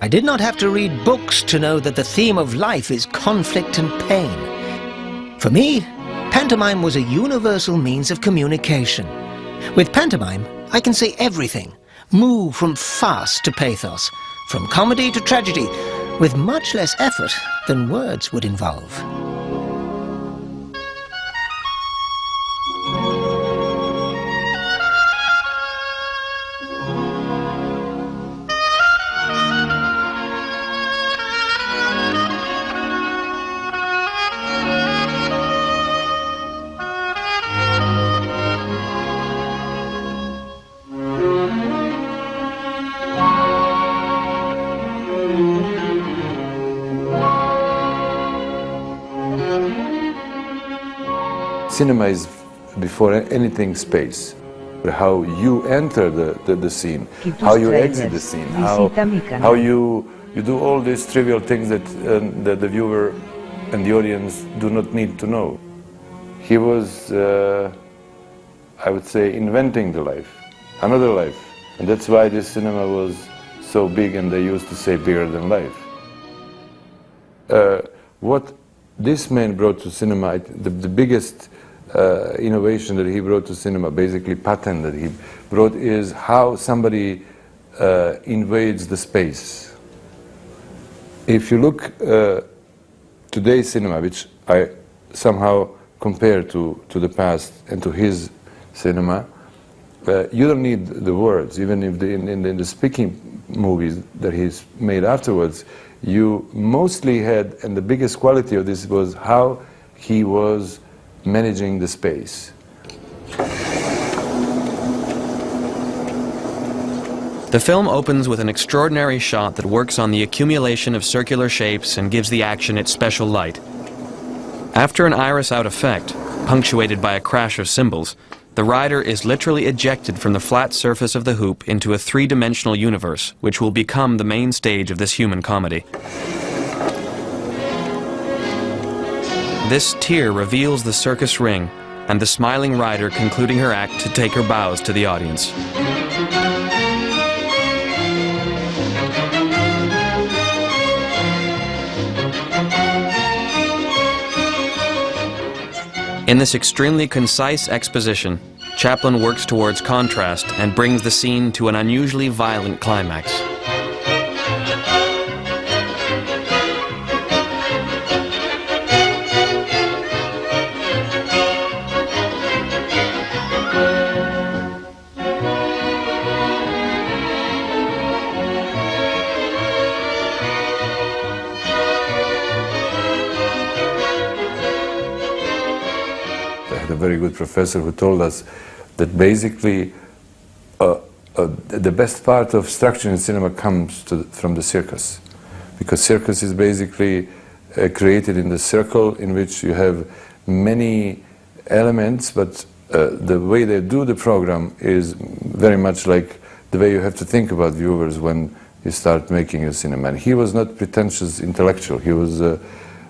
I did not have to read books to know that the theme of life is conflict and pain. For me, pantomime was a universal means of communication. With pantomime, I can say everything, move from farce to pathos, from comedy to tragedy, with much less effort than words would involve. Cinema is, before anything, space. How you enter the scene, how you exit the scene, how you do all these trivial things that the viewer and the audience do not need to know. He was, I would say, inventing the life, another life. And that's why this cinema was so big, and they used to say bigger than life. What this man brought to cinema, the biggest innovation that he brought to cinema, basically patent that he brought, is how somebody invades the space. If you look today's cinema, which I somehow compare to the past and to his cinema, you don't need the words. Even if in the speaking movies that he's made afterwards, you mostly had, and the biggest quality of this was how he was managing the space. The film opens with an extraordinary shot that works on the accumulation of circular shapes and gives the action its special light. After an iris-out effect, punctuated by a crash of cymbals, the rider is literally ejected from the flat surface of the hoop into a three-dimensional universe, which will become the main stage of this human comedy. This tear reveals the circus ring, and the smiling rider concluding her act to take her bows to the audience. In this extremely concise exposition, Chaplin works towards contrast and brings the scene to an unusually violent climax. A very good professor who told us that basically the best part of structure in cinema comes from the circus, because circus is basically created in the circle in which you have many elements, but the way they do the program is very much like the way you have to think about viewers when you start making a cinema. And he was not pretentious intellectual, he was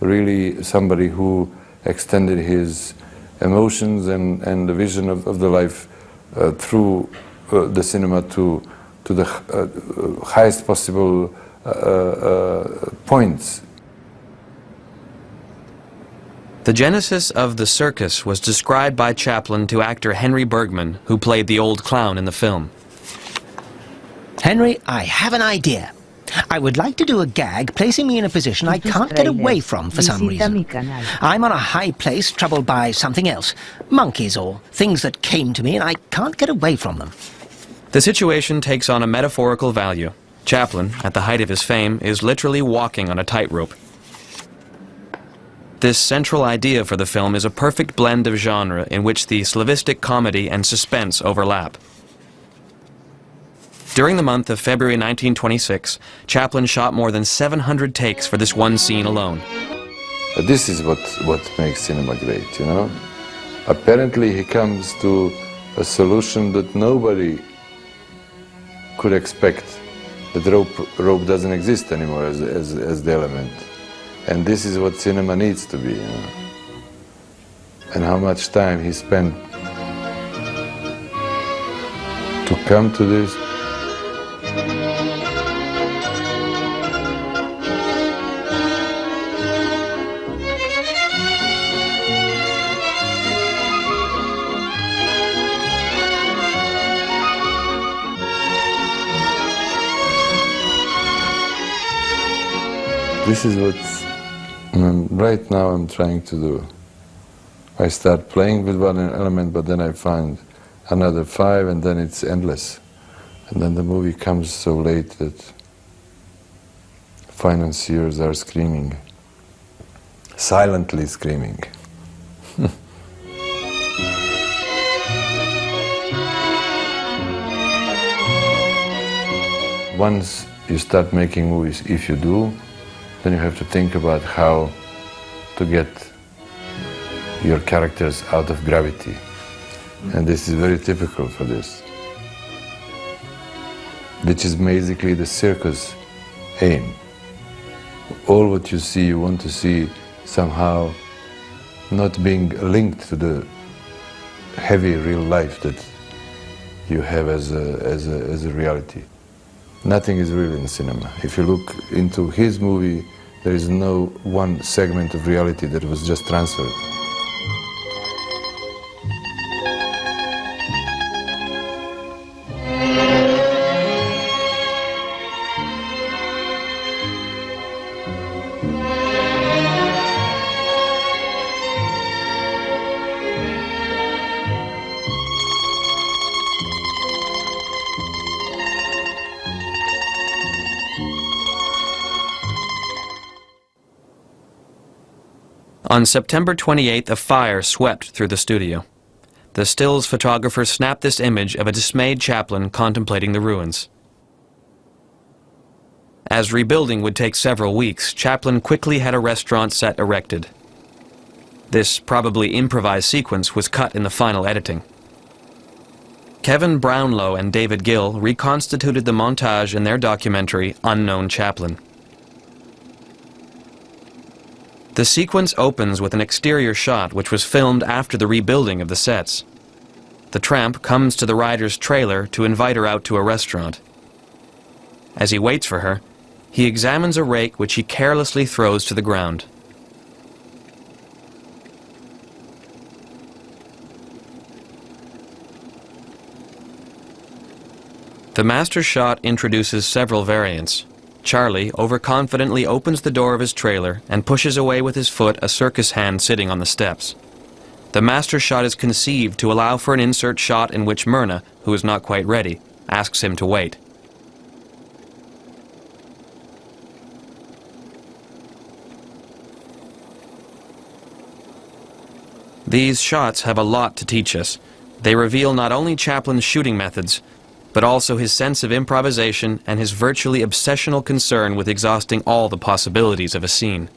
really somebody who extended his emotions and the vision of the life through the cinema to the highest possible points. The genesis of the circus was described by Chaplin to actor Henry Bergman, who played the old clown in the film. Henry, I have an idea. I would like to do a gag placing me in a position I can't get away from for some reason. I'm on a high place troubled by something else, monkeys or things that came to me, and I can't get away from them. The situation takes on a metaphorical value. Chaplin, at the height of his fame, is literally walking on a tightrope. This central idea for the film is a perfect blend of genre in which the slavistic comedy and suspense overlap. During the month of February 1926, Chaplin shot more than 700 takes for this one scene alone. This is what makes cinema great, you know? Apparently he comes to a solution that nobody could expect, that rope doesn't exist anymore as the element. And this is what cinema needs to be, you know? And how much time he spent to come to this. This is what right now I'm trying to do. I start playing with one element, but then I find another 5, and then it's endless. And then the movie comes so late that financiers are screaming, silently screaming. Once you start making movies, if you do, then you have to think about how to get your characters out of gravity. And this is very typical for this, which is basically the circus aim. All what you see, you want to see somehow not being linked to the heavy real life that you have as a reality. Nothing is real in cinema. If you look into his movie, there is no one segment of reality that was just transferred. On September 28th, a fire swept through the studio. The stills photographer snapped this image of a dismayed Chaplin contemplating the ruins. As rebuilding would take several weeks, Chaplin quickly had a restaurant set erected. This probably improvised sequence was cut in the final editing. Kevin Brownlow and David Gill reconstituted the montage in their documentary, Unknown Chaplin. The sequence opens with an exterior shot which was filmed after the rebuilding of the sets. The tramp comes to the rider's trailer to invite her out to a restaurant. As he waits for her, he examines a rake which he carelessly throws to the ground. The master shot introduces several variants. Charlie overconfidently opens the door of his trailer and pushes away with his foot a circus hand sitting on the steps. The master shot is conceived to allow for an insert shot in which Myrna, who is not quite ready, asks him to wait. These shots have a lot to teach us. They reveal not only Chaplin's shooting methods, but also his sense of improvisation and his virtually obsessional concern with exhausting all the possibilities of a scene.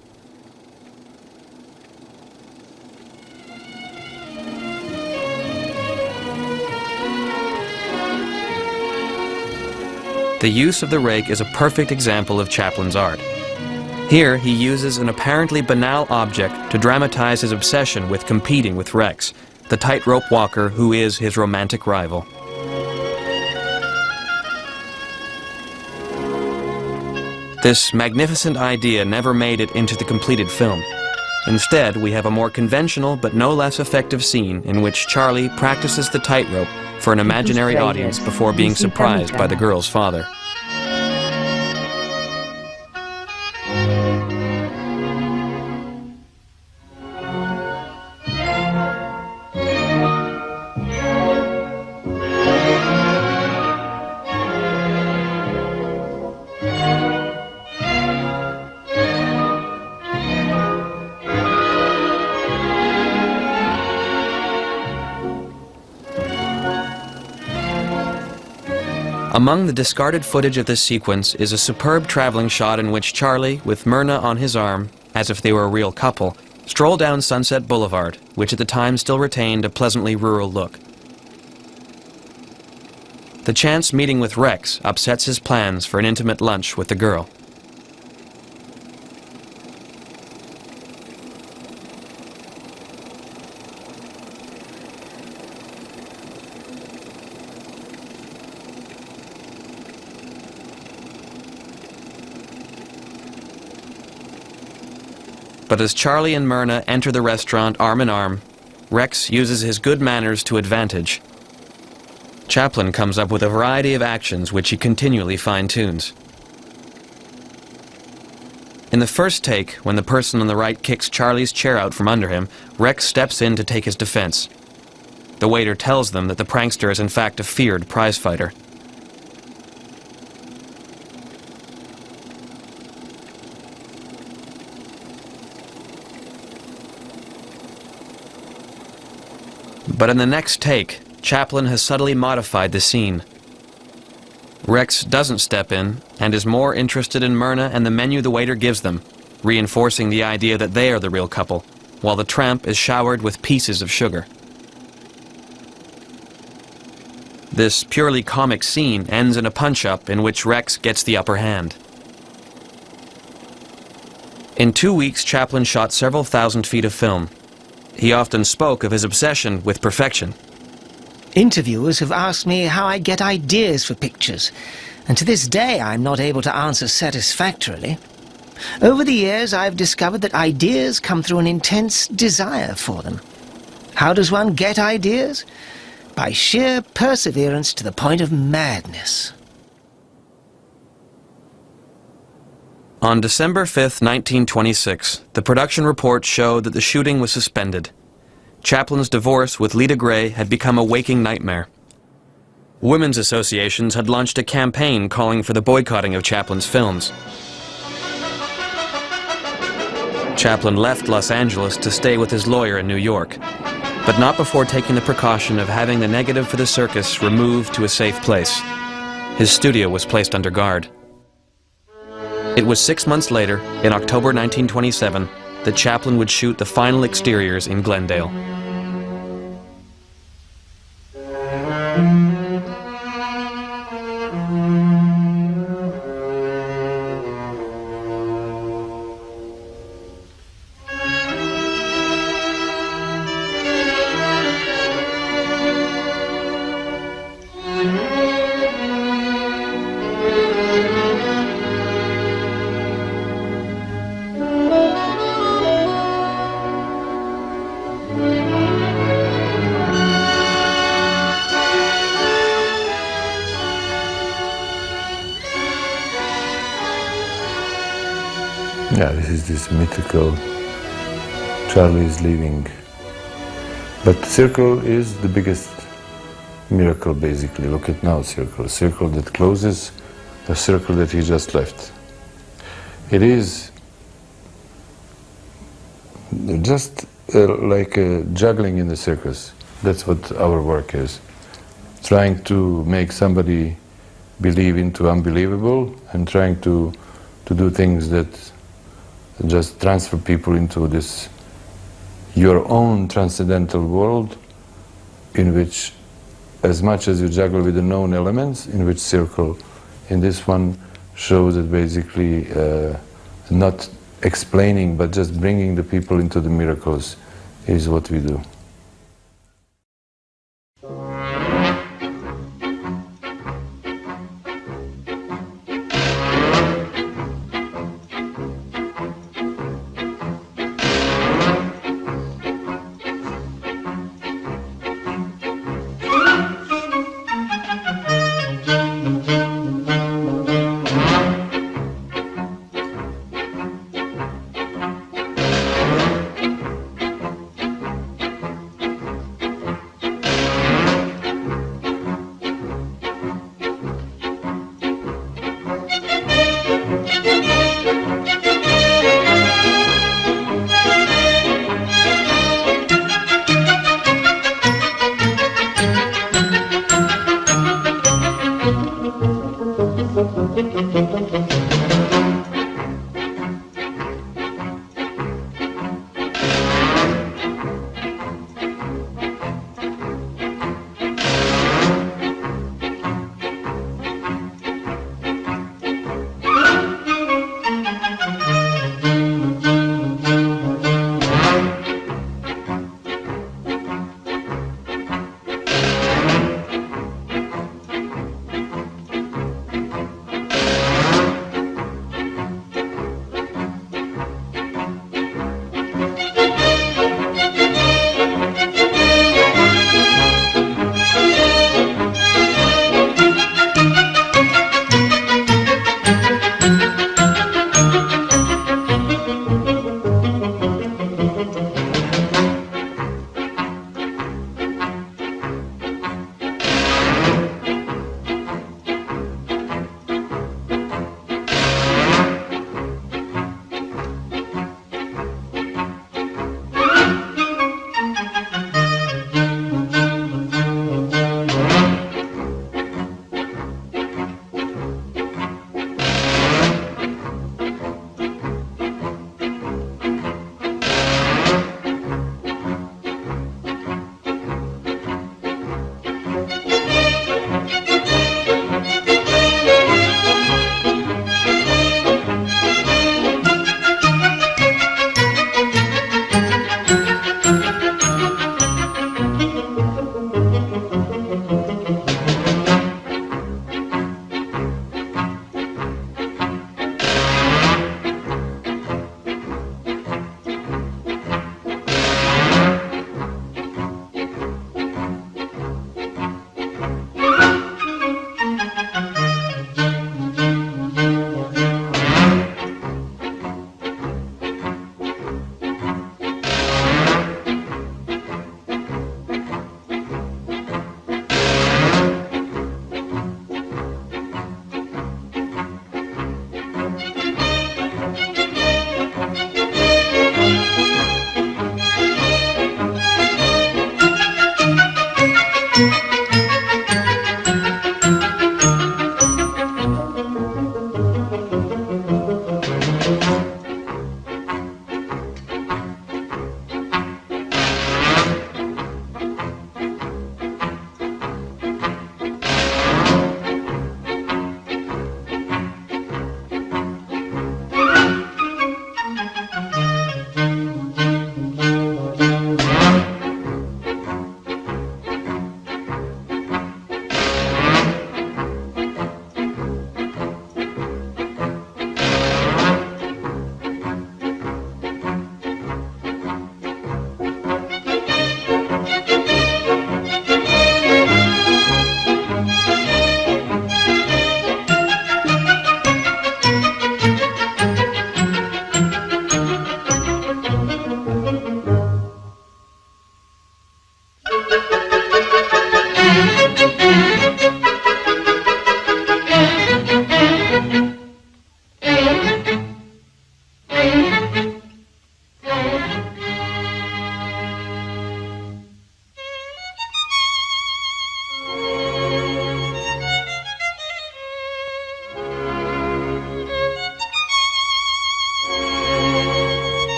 The use of the rake is a perfect example of Chaplin's art. Here he uses an apparently banal object to dramatize his obsession with competing with Rex, the tightrope walker who is his romantic rival. This magnificent idea never made it into the completed film. Instead, we have a more conventional but no less effective scene in which Charlie practices the tightrope for an imaginary audience before being surprised by the girl's father. Among the discarded footage of this sequence is a superb traveling shot in which Charlie, with Myrna on his arm, as if they were a real couple, stroll down Sunset Boulevard, which at the time still retained a pleasantly rural look. The chance meeting with Rex upsets his plans for an intimate lunch with the girl. But as Charlie and Myrna enter the restaurant arm in arm, Rex uses his good manners to advantage. Chaplin comes up with a variety of actions which he continually fine-tunes. In the first take, when the person on the right kicks Charlie's chair out from under him, Rex steps in to take his defense. The waiter tells them that the prankster is in fact a feared prizefighter. But in the next take, Chaplin has subtly modified the scene. Rex doesn't step in and is more interested in Myrna and the menu the waiter gives them, reinforcing the idea that they are the real couple, while the tramp is showered with pieces of sugar. This purely comic scene ends in a punch-up in which Rex gets the upper hand. In 2 weeks, Chaplin shot several thousand feet of film. He often spoke of his obsession with perfection. Interviewers have asked me how I get ideas for pictures, and to this day I'm not able to answer satisfactorily. Over the years I've discovered that ideas come through an intense desire for them. How does one get ideas? By sheer perseverance to the point of madness. On December 5th, 1926, the production report showed that the shooting was suspended. Chaplin's divorce with Lita Gray had become a waking nightmare. Women's associations had launched a campaign calling for the boycotting of Chaplin's films. Chaplin left Los Angeles to stay with his lawyer in New York, but not before taking the precaution of having the negative for the circus removed to a safe place. His studio was placed under guard. It was 6 months later, in October 1927, that Chaplin would shoot the final exteriors in Glendale. Yeah, this is this mythical Charlie is leaving. But circle is the biggest miracle, basically. Look at now, circle. Circle that closes, the circle that he just left. It is just like juggling in the circus. That's what our work is. Trying to make somebody believe into unbelievable and trying to do things that just transfer people into this your own transcendental world, in which, as much as you juggle with the known elements, in which circle in this one shows that basically not explaining but just bringing the people into the miracles is what we do.